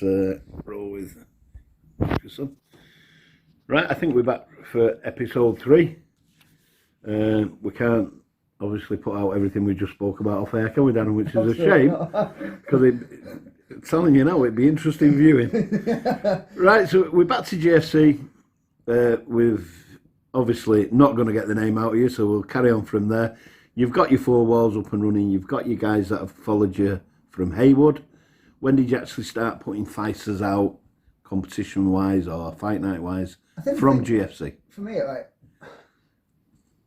let's roll with this one. Right, I think we're back for episode 3. We can't obviously put out everything we just spoke about off air, can we, Dan? Which is a shame, because telling you now, it'd be interesting viewing. Right, so we're back to GFC. With obviously not going to get the name out of you, so we'll carry on from there. You've got your 4 walls up and running. You've got your guys that have followed you from Haywood. When did you actually start putting fighters out, competition-wise or fight night-wise, from GFC? For me,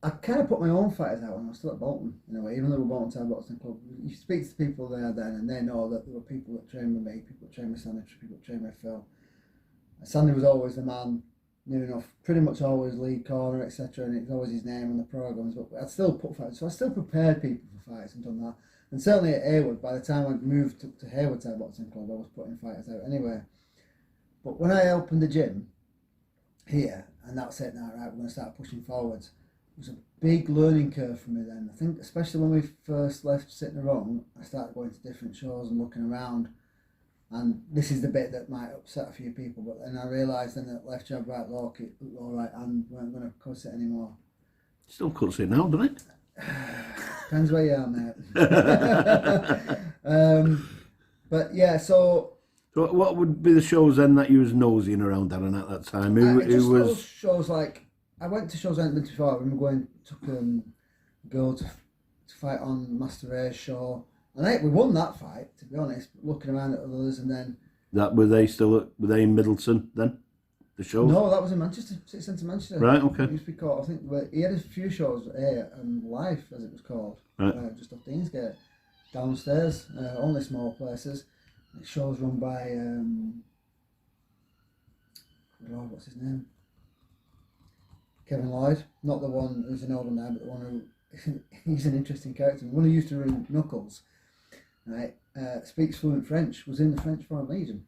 I kind of put my own fighters out when I was still at Bolton, in a way, even though we were Bolton Town Boxing Club. You speak to people there then, and they know that there were people that trained with me, people that trained with Sandy, people that trained with Phil. Sandy was always the man, near enough, pretty much always lead corner, etc., and it was always his name on the programmes, but I'd still put fighters, so I still prepared people for fights and done that. And certainly at Haywood, by the time I moved to Haywood Town Boxing Club, I was putting fighters out anyway. But when I opened the gym here, and that's it now, right, we're going to start pushing forwards, it was a big learning curve for me then. I think especially when we first left Sitting Wrong, I started going to different shows and looking around. And this is the bit that might upset a few people, but then I realised then that left jab, right low kick, low right hand weren't going to cut it anymore. Still cuts it now, doesn't it? Depends where you are, mate. But yeah, so what would be the shows then that you was nosing around, Darren, at that time? Who was those shows like, I went to shows I hadn't been to before. I remember took a girl to fight on Master Ray's show. And we won that fight, to be honest, looking around at others, and then... Were they in Middleton then, the shows? No, that was in Manchester, City Centre Manchester. Right, okay. He used to be called, I think, he had a few shows here, Life, as it was called, right. Just off Deansgate, downstairs, only small places. The shows run by, what's his name? Kevin Lloyd, not the one who's in Oldham now, but the one who, he's an interesting character. The one who used to run Knuckles. Right, speaks fluent French, was in the French Foreign Legion.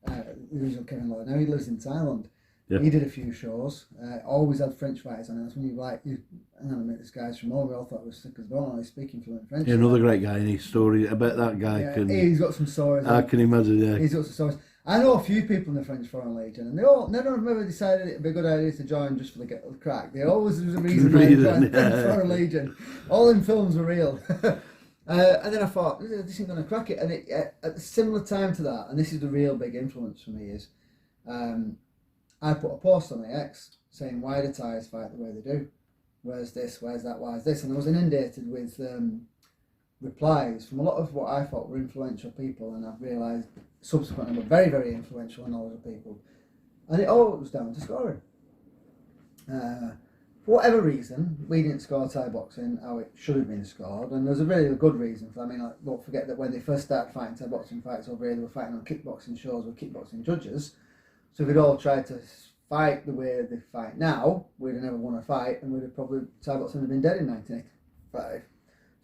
The original Kevin Lloyd. Now he lives in Thailand. Yep. He did a few shows. Always had French fighters on it. That's when hang on a minute, this guy's from home. We all thought it was sick as bone. He's speaking fluent French. Yeah, another great guy in his story. I bet that guy can. He's got some stories. I can imagine. Yeah, he's got some stories. I know a few people in the French Foreign Legion, and none of them ever decided it'd be a good idea to join just for the crack. There always was a reason why they joined the French Foreign Legion. All in films were real. And then I thought, this ain't going to crack it. And at a similar time to that, and this is the real big influence for me, is I put a post on my X saying, why do Thais fight the way they do? Where's this? Where's that? Why is this? And I was inundated with replies from a lot of what I thought were influential people, and I've realised subsequently were very, very influential and knowledgeable people. And it all was down to scoring. For whatever reason, we didn't score Thai boxing how it should have been scored, and there's a really good reason for that. I mean, don't forget that when they first started fighting Thai boxing fights over here, they were fighting on kickboxing shows with kickboxing judges. So if we'd all tried to fight the way they fight now, we'd have never won a fight, and we'd have probably, Thai boxing would have been dead in 1985.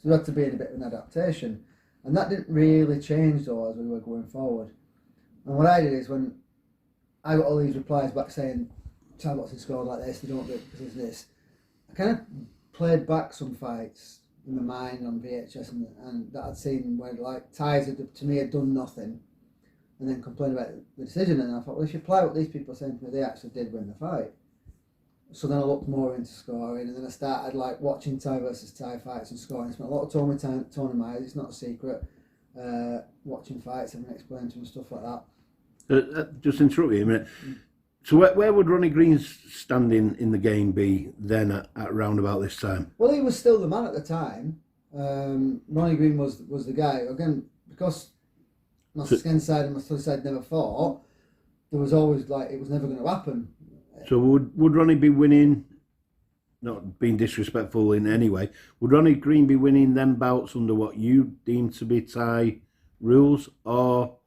So there had to be a bit of an adaptation, and that didn't really change though as we were going forward. And what I did is, when I got all these replies back saying Thai boxing scored like this, they don't do it because of this, I kind of played back some fights in my mind on VHS and that I'd seen where like Thais to me had done nothing, and then complained about the decision. And I thought, well, if you apply what these people are saying to me, they actually did win the fight. So then I looked more into scoring, and then I started like watching Thai versus Thai fights and scoring. I spent a lot of time with Tony Myers, it's not a secret, watching fights and explaining to him stuff like that. Just interrupt you a minute. So where would Ronnie Green's standing in the game be then at around about this time? Well, he was still the man at the time. Ronnie Green was the guy. Again, because my skin side and my study side never fought, there was always like, it was never going to happen. So would Ronnie be winning, not being disrespectful in any way, would Ronnie Green be winning them bouts under what you deem to be Thai rules, or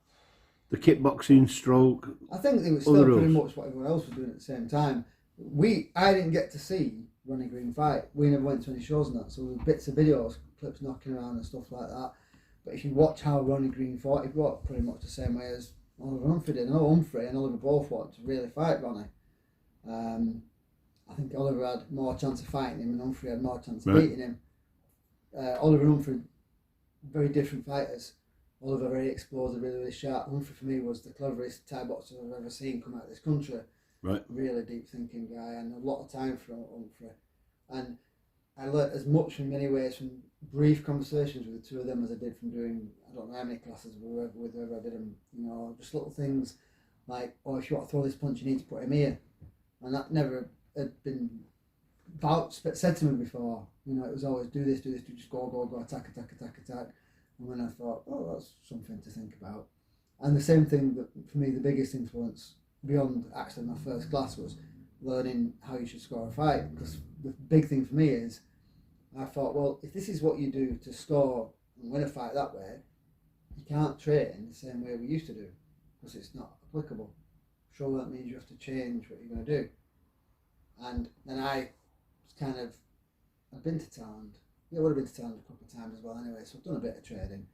the kickboxing stroke? I think it was still pretty much what everyone else was doing at the same time. I didn't get to see Ronnie Green fight. We never went to any shows and that, so there were bits of videos, clips knocking around and stuff like that. But if you watch how Ronnie Green fought, he fought pretty much the same way as Oliver Humphrey did. No, Humphrey and Oliver both wanted to really fight Ronnie. I think Oliver had more chance of fighting him and Humphrey had more chance of beating him. Oliver and Humphrey, very different fighters. Oliver very explosive, really, really sharp. Humphrey for me was the cleverest Thai boxer I've ever seen come out of this country. Right. Really deep thinking guy, and a lot of time for Humphrey. And I learnt as much in many ways from brief conversations with the two of them as I did from doing, I don't know how many classes with whoever I did them, you know, just little things like, oh, if you want to throw this punch, you need to put him here. And that never had been said to me before. You know, it was always do this, just go, attack. And when I thought, oh, that's something to think about. And the same thing that for me, the biggest influence beyond actually my first class was learning how you should score a fight. Because the big thing for me is, I thought, well, if this is what you do to score and win a fight that way, you can't train the same way we used to do, because it's not applicable. Surely that means you have to change what you're going to do. And then I've been to Thailand. Yeah, I would have been to Thailand a couple of times as well anyway, so I've done a bit of trading.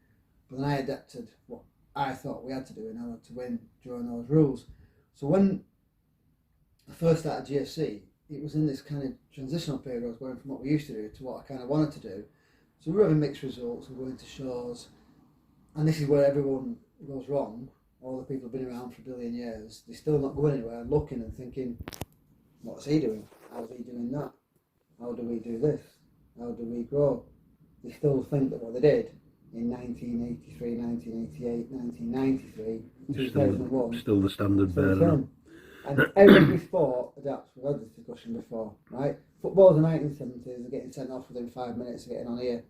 But then I adapted what I thought we had to do in order to win during those rules. So when I first started GFC, it was in this kind of transitional period. I was going from what we used to do to what I kind of wanted to do. So we were having mixed results and going to shows, and this is where everyone goes wrong. All the people who've been around for a billion years, they're still not going anywhere and looking and thinking, what's he doing? How's he doing that? How do we do this? How do we grow? They still think that what they did in 1983, 1988, 1993, 2001... Still the standard bearer. And every sport adapts. We've had this discussion before, right? Football's the 1970s, they're getting sent off within 5 minutes of getting on here,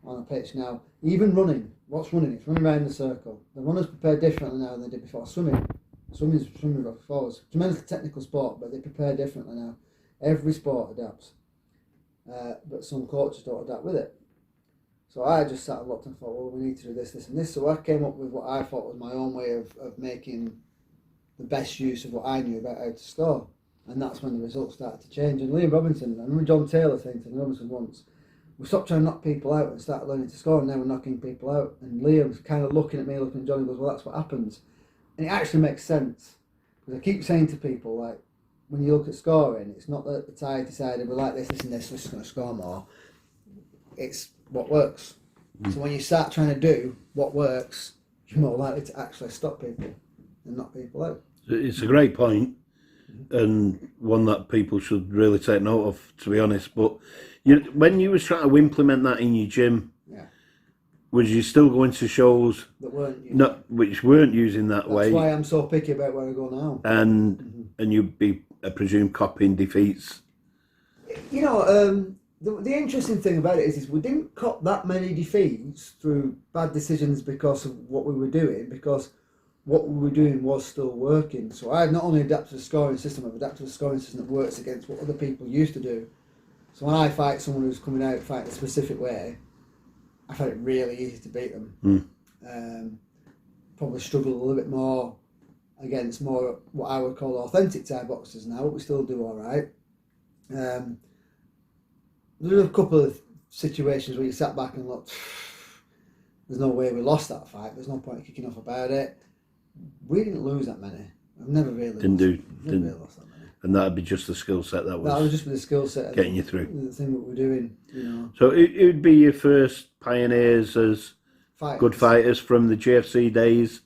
on a pitch now. Even running, what's running? It's running around in a circle. The runners prepare differently now than they did before. Swimming before was a tremendously technical sport, but they prepare differently now. Every sport adapts. But some coaches don't adapt with it. So I just sat and looked and thought, well, we need to do this, this and this. So I came up with what I thought was my own way of making the best use of what I knew about how to score. And that's when the results started to change. And Liam Robinson, I remember John Taylor saying to Liam Robinson once, we stopped trying to knock people out and started learning to score, and now we're knocking people out. And Liam's kind of looking at me, looking at John, and goes, well, that's what happens. And it actually makes sense. Because I keep saying to people, like, when you look at scoring, it's not that the Thai decided, we like this, and this, we're just going to score more. It's what works. So when you start trying to do what works, you're more likely to actually stop people and knock people out. It's a great point, and one that people should really take note of, to be honest. But when you was trying to implement that in your gym, was you still going to shows that weren't which weren't using that way? That's why I'm so picky about where I go now. And you'd be, I presume, copying defeats. You know, the interesting thing about it is we didn't cop that many defeats through bad decisions because of what we were doing, because what we were doing was still working. So I've not only adapted a scoring system, I've adapted a scoring system that works against what other people used to do. So when I fight someone who's coming out fighting a specific way, I find it really easy to beat them. Probably struggle a little bit more against more what I would call authentic Thai boxers now, but we still do all right. There's a couple of situations where you sat back and looked, there's no way we lost that fight, there's no point kicking off about it. We didn't lose that many. I've never really lost that many. And that'd be just the skill set that was just with the skill set getting you through. The thing that we're doing, you know. So it would be your first pioneers as good fighters from the GFC days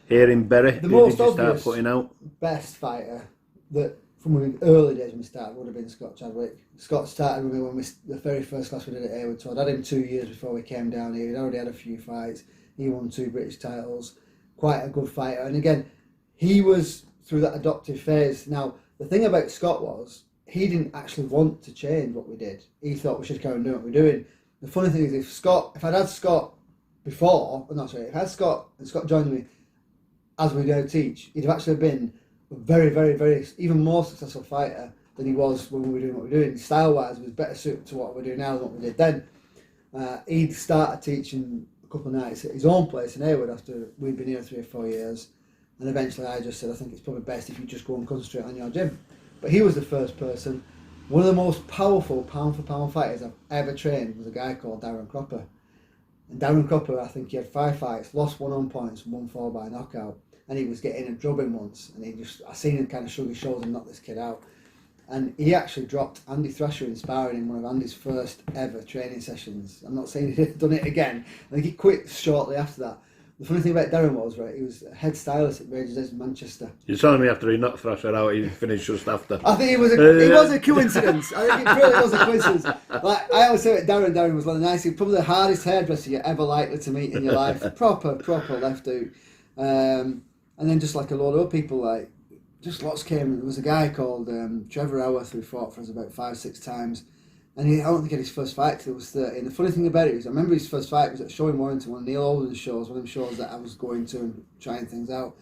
here in Bury. The most did you start obvious putting out? Best fighter that from the early days when we started would have been Scott Chadwick. Scott started with me when the very first class we did at Hayward Todd. I had him 2 years before we came down here. He'd already had a few fights. He won 2 British titles. Quite a good fighter. And again, he was through that adoptive phase. Now, the thing about Scott was he didn't actually want to change what we did. He thought we should carry on doing what we're doing. The funny thing is, if I'd had Scott before, if I had Scott and Scott joined me as we now teach, he'd have actually been a very, very, very, even more successful fighter than he was when we were doing what we were doing. Style-wise, he was better suited to what we're doing now than what we did then. He'd started teaching a couple of nights at his own place in Hayward after we'd been here 3 or 4 years. And eventually I just said, I think it's probably best if you just go and concentrate on your gym. But he was the first person. One of the most powerful pound-for-pound fighters I've ever trained was a guy called Darren Cropper. And Darren Cropper, I think he had 5 fights, lost 1 on points and won 4 by knockout. And he was getting a drubbing once. And I seen him kind of shrug his shoulders and knock this kid out. And he actually dropped Andy Thrasher in sparring in one of Andy's first ever training sessions. I'm not saying he'd done it again. I think he quit shortly after that. The funny thing about Darren was, right, he was head stylist at Rangers Edge in Manchester. You're telling me after he knocked Thrasher out, he finished just after. I think it was a coincidence. I think it really was a coincidence. Like I always say, Darren was one of the nicest, probably the hardest hairdresser you're ever likely to meet in your life. Proper left out. And then just like a load of other people, like just lots came. There was a guy called Trevor Howarth who fought for us about 5-6 times. And I don't think he had his first fight till he was 30. And the funny thing about it is, I remember his first fight was at a show in Warrington, one of Neil Holden's shows, one of them shows that I was going to and trying things out.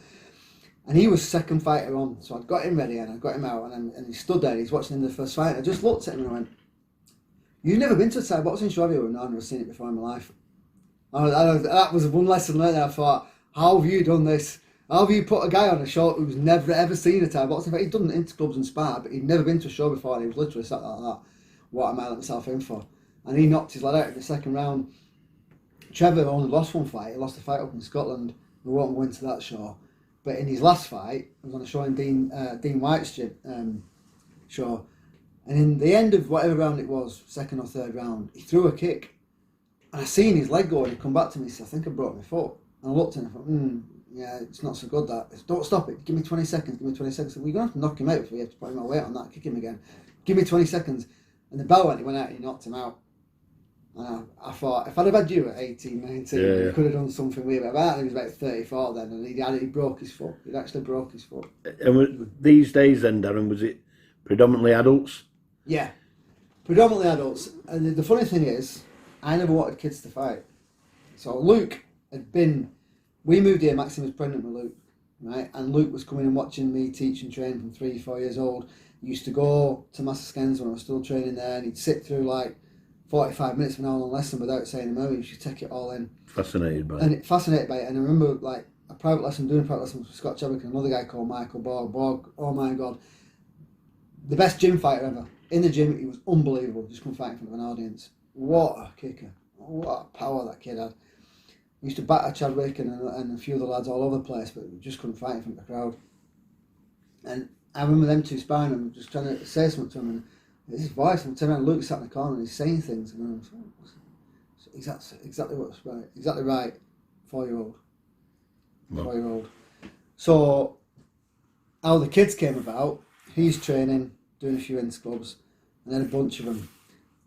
And he was second fighter on, so I'd got him ready and I got him out, and he stood there, he's watching him the first fight. And I just looked at him and I went, "You've never been to a Thai boxing show, have you?" No, I've never seen it before in my life. That was one lesson learned. I thought, how have you done this? How have you put a guy on a show who's never ever seen a Thai boxing fight? He'd done interclubs and sparred, but he'd never been to a show before, and he was literally sat like that. What am I let myself in for? And he knocked his lad out in the second round. Trevor only lost one fight. He lost a fight up in Scotland. We won't go into that show. But in his last fight, it was on a show in Dean White's show. And in the end of whatever round it was, second or third round, he threw a kick. And I seen his leg go and he come back to me and said, "I think I broke my foot." And I looked at him and I thought, yeah, it's not so good that. He said, "Don't stop it. Give me 20 seconds. Give me 20 seconds." I said, "We're going to have to knock him out before you have to put him away on that. Kick him again. Give me 20 seconds. And the bell went, he went out and he knocked him out. And I thought, if I'd have had you at 18, 19, he could have done something weird. But I think he was about 34 then, and he broke his foot. He'd actually broke his foot. And these days then, Darren, was it predominantly adults? Yeah, predominantly adults. And the funny thing is, I never wanted kids to fight. So Luke we moved here, Maxine was pregnant with Luke, right? And Luke was coming and watching me teach and train from 3-4 years old. He used to go to Master Skens when I was still training there, and he'd sit through like 45 minutes of an hour-long lesson without saying a word. He used to take it all in. Fascinated by it. And I remember like doing a private lesson with Scott Chadwick and another guy called Michael Borg. Borg, oh my God, the best gym fighter ever. In the gym, he was unbelievable. Just couldn't fight in front of an audience. What a kicker. What a power that kid had. He used to batter Chadwick and a few other lads all over the place, but just couldn't fight in front of the crowd. And I remember them two sparring and just trying to say something to him, and his voice, and turn around and Luke sat in the corner and he's saying things, and I'm exactly right, 4-year-old. Wow. 4-year-old. So how the kids came about, he's training, doing a few ends clubs, and then a bunch of them.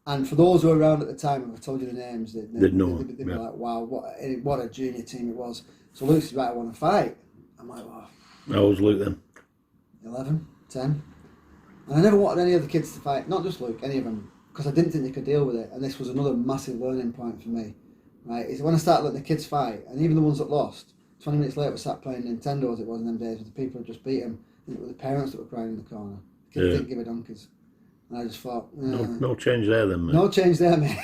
And for those who were around at the time, if I told you the names, they'd know. They'd be like, "Wow, what a junior team it was." So Luke said, "Right, I want to fight." I'm like, "Wow." How old was Luke then? 11, 10. And I never wanted any other kids to fight, not just Luke, any of them, because I didn't think they could deal with it. And this was another massive learning point for me, right? Is when I started letting the kids fight, and even the ones that lost, 20 minutes later we sat playing Nintendo as it was in them days with the people who just beat them, and it was the parents that were crying in the corner. The kids didn't give a donkeys. And I just thought, no change there then, mate. No change there, mate.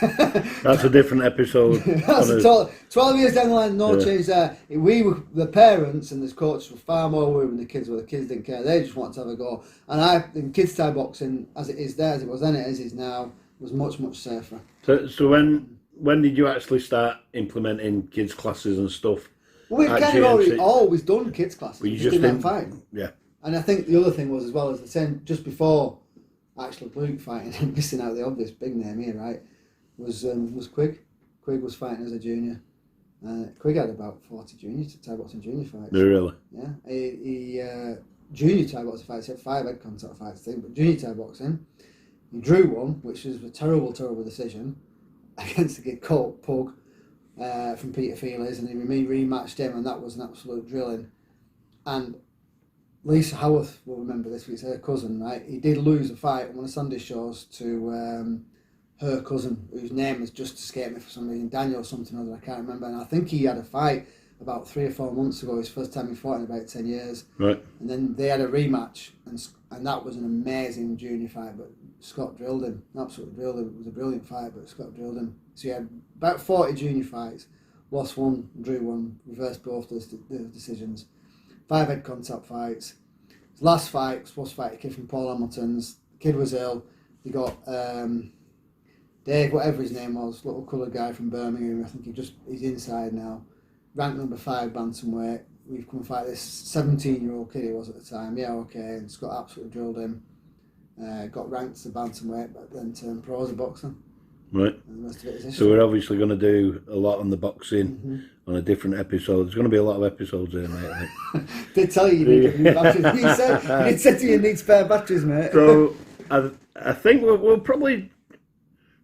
That's a different episode. That's 12 years down the line, no change there. The parents and the coaches were far more worried than the kids were. The kids didn't care. They just wanted to have a go. And in kids Thai boxing, as it is there, as it was then, it is now, was much, much safer. So when did you actually start implementing kids classes and stuff? Well, we've kind of always done kids classes. Well, you just didn't fight. Yeah. And I think the other thing was as well as the same, just before actually Luke fighting and missing out the obvious big name here, right, was Quig. Quig was fighting as a junior. Quig had about 40 Thai boxing junior fights. Really? Yeah. He junior Thai boxing fights, he had 5 head contact fights, I think, but junior Thai boxing, he drew one, which was a terrible, terrible decision against a kid called Pug from Peter Feelers, and he rematched him, and that was an absolute drilling. And Lisa Howarth will remember this, it's her cousin, right? He did lose a fight on one of Sunday's shows to her cousin, whose name has just escaped me for some reason, Daniel something or other, I can't remember. And I think he had a fight about 3 or 4 months ago, his first time he fought in about 10 years. Right. And then they had a rematch, and that was an amazing junior fight, but Scott drilled him, absolutely drilled him. It was a brilliant fight, but Scott drilled him. So he had about 40 junior fights, lost one, drew one, reversed both those decisions. 5 head contact fights. His last fight was supposed to fight a kid from Paul Hamilton's. The kid was ill. He got Dave, whatever his name was, little coloured guy from Birmingham. I think he's inside now. Ranked number 5 bantamweight. We've come and fight this 17-year-old kid he was at the time. Yeah, okay. And Scott absolutely drilled him. Got ranked as a bantamweight, but then turned pro as a boxer. Right. And the rest of it is So history. we're obviously going to do a lot on the boxing on a different episode. There's going to be a lot of episodes here, mate. I think. Did tell you you need new batteries. You said to you need spare batteries, mate. So I think we'll probably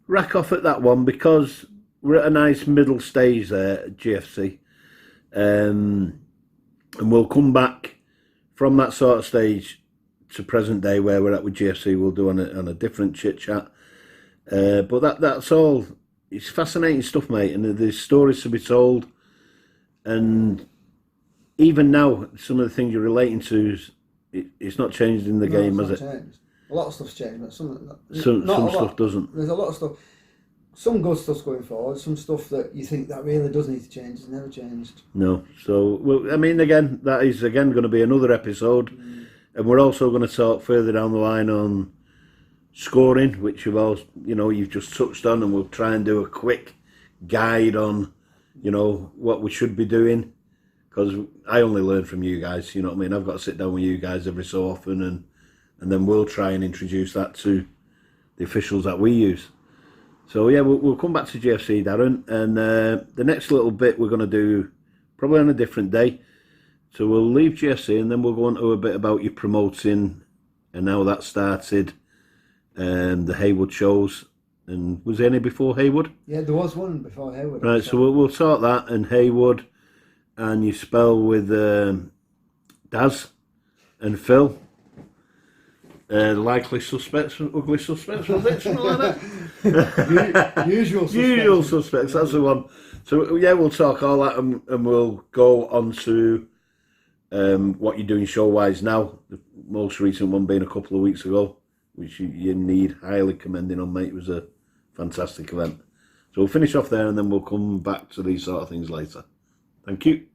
rack off at that one because we're at a nice middle stage there at GFC. And we'll come back from that sort of stage to present day where we're at with GFC. We'll do on a different chit chat. But that's all. It's fascinating stuff, mate, and there's stories to be told. And even now, some of the things you're relating to, it's not changed in the game, has it? Changed. A lot of stuff's changed, but some stuff doesn't. There's a lot of stuff. Some good stuff's going forward. Some stuff that you think that really does need to change has never changed. No. So, well, I mean, again, that is going to be another episode, and we're also going to talk further down the line on scoring, which you've just touched on, and we'll try and do a quick guide on, what we should be doing, because I only learn from you guys. You know what I mean? I've got to sit down with you guys every so often, and then we'll try and introduce that to the officials that we use. So yeah, we'll come back to GFC, Darren, and the next little bit we're going to do probably on a different day. So we'll leave GFC and then we'll go on to a bit about your promoting and how that started, the Haywood shows. And was there any before Haywood? Yeah, there was one before Haywood. Right, so we'll sort that and Haywood, and you spell with Daz and Phil. Likely suspects, ugly suspects, was it? Something like that? Usual suspects. Usual suspects, that's the one. So yeah, we'll talk all that and we'll go on to what you're doing show-wise now. The most recent one being a couple of weeks ago, which you need highly commending on, mate. It was a fantastic event. So we'll finish off there and then we'll come back to these sort of things later. Thank you.